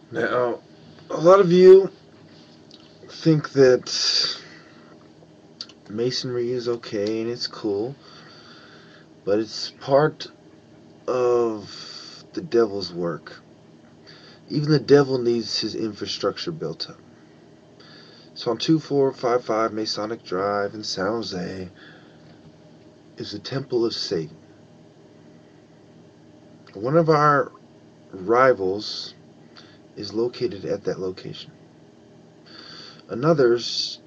Now, a lot of you think that Masonry is okay and it's cool, but it's part of the devil's work. Even the devil needs his infrastructure built up. So on 2455 Masonic Drive in San Jose is the Temple of Satan. One of our rivals is located at that location. Another's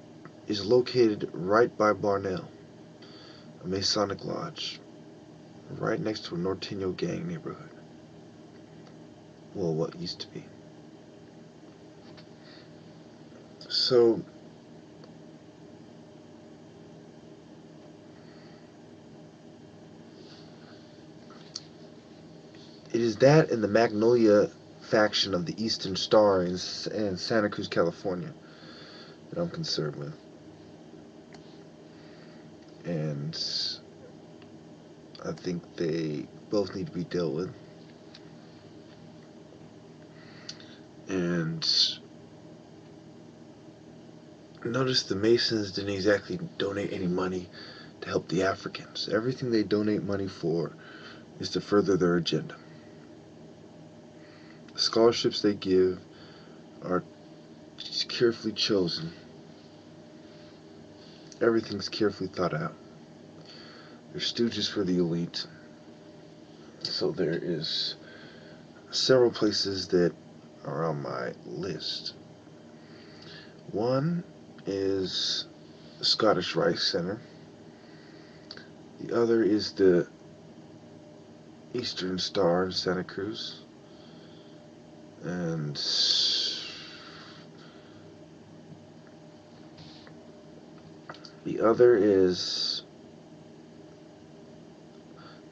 is located right by Barnell, a Masonic lodge, right next to a Norteño gang neighborhood. Well, what used to be. So, it is that and the Magnolia faction of the Eastern Star in Santa Cruz, California, that I'm concerned with. And I think they both need to be dealt with. And notice the Masons didn't exactly donate any money to help the Africans. Everything they donate money for is to further their agenda. The scholarships they give are carefully chosen. Everything's carefully thought out. They're stooges for the elite. So there is several places that are on my list. One is the Scottish Rite Center. The other is the Eastern Star in Santa Cruz. And the other is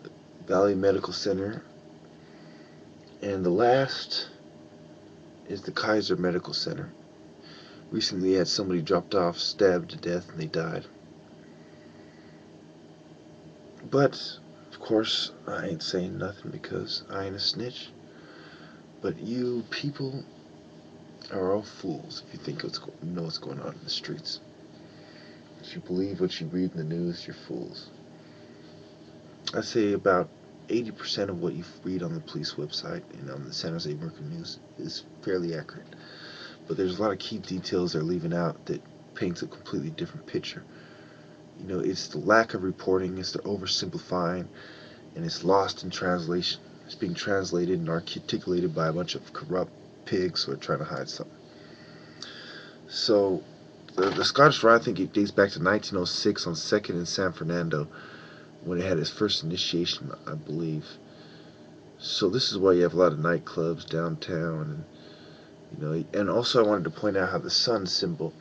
the Valley Medical Center. And the last is the Kaiser Medical Center. Recently had somebody dropped off, stabbed to death, and they died. But, of course, I ain't saying nothing because I ain't a snitch. But you people are all fools if you think you know what's going on in the streets. If you believe what you read in the news, you're fools. I say about 80% of what you read on the police website and on the San Jose Mercury News is fairly accurate. But there's a lot of key details they're leaving out that paints a completely different picture. You know, it's the lack of reporting, it's the oversimplifying, and it's lost in translation. It's being translated and articulated by a bunch of corrupt pigs who are trying to hide something. So, the Scottish Rite, I think it dates back to 1906 on 2nd and San Fernando, when it had its first initiation, I believe. So this is why you have a lot of nightclubs downtown, and also I wanted to point out how the sun symbol.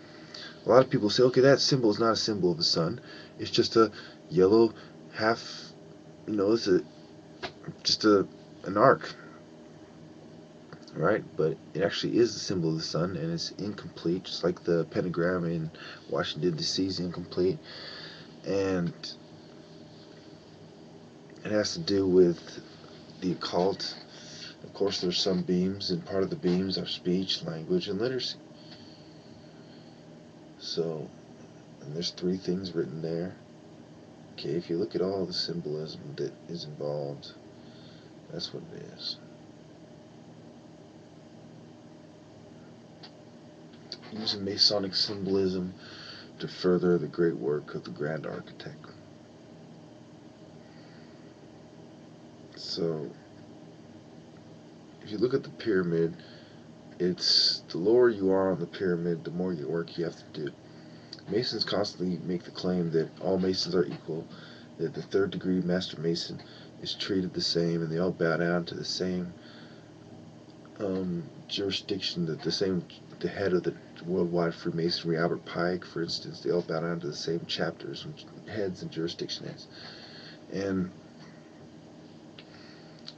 A lot of people say, okay, that symbol is not a symbol of the sun. It's just a yellow half. It's just an arc, right? But it actually is the symbol of the sun, and it's incomplete, just like the pentagram in Washington D.C. is incomplete, and it has to do with the occult. Of course, there's some beams, and part of the beams are speech, language, and literacy. So, and there's 3 things written there. Okay, if you look at all the symbolism that is involved, that's what it is. Using Masonic symbolism to further the great work of the Grand Architect. So, if you look at the pyramid, it's the lower you are on the pyramid, the more work you have to do. Masons constantly make the claim that all Masons are equal, that the 3rd degree Master Mason is treated the same, and they all bow down to the same jurisdiction, that the head of the Worldwide Freemasonry, Albert Pike, for instance, they all bow down to the same chapters and heads and jurisdiction heads. And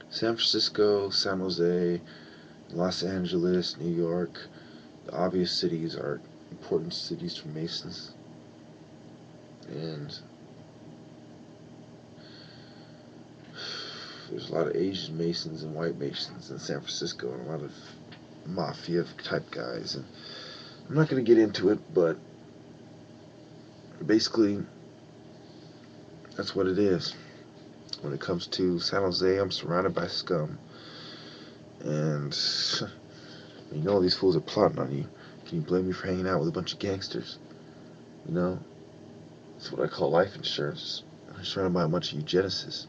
San Francisco, San Jose, Los Angeles, New York, the obvious cities are important cities for Masons. And there's a lot of Asian Masons and white Masons in San Francisco, and a lot of mafia type guys. And I'm not going to get into it, but basically, that's what it is. When it comes to San Jose, I'm surrounded by scum. And you know these fools are plotting on you. Can you blame me for hanging out with a bunch of gangsters? You know? That's what I call life insurance. I'm surrounded by a bunch of eugenicists.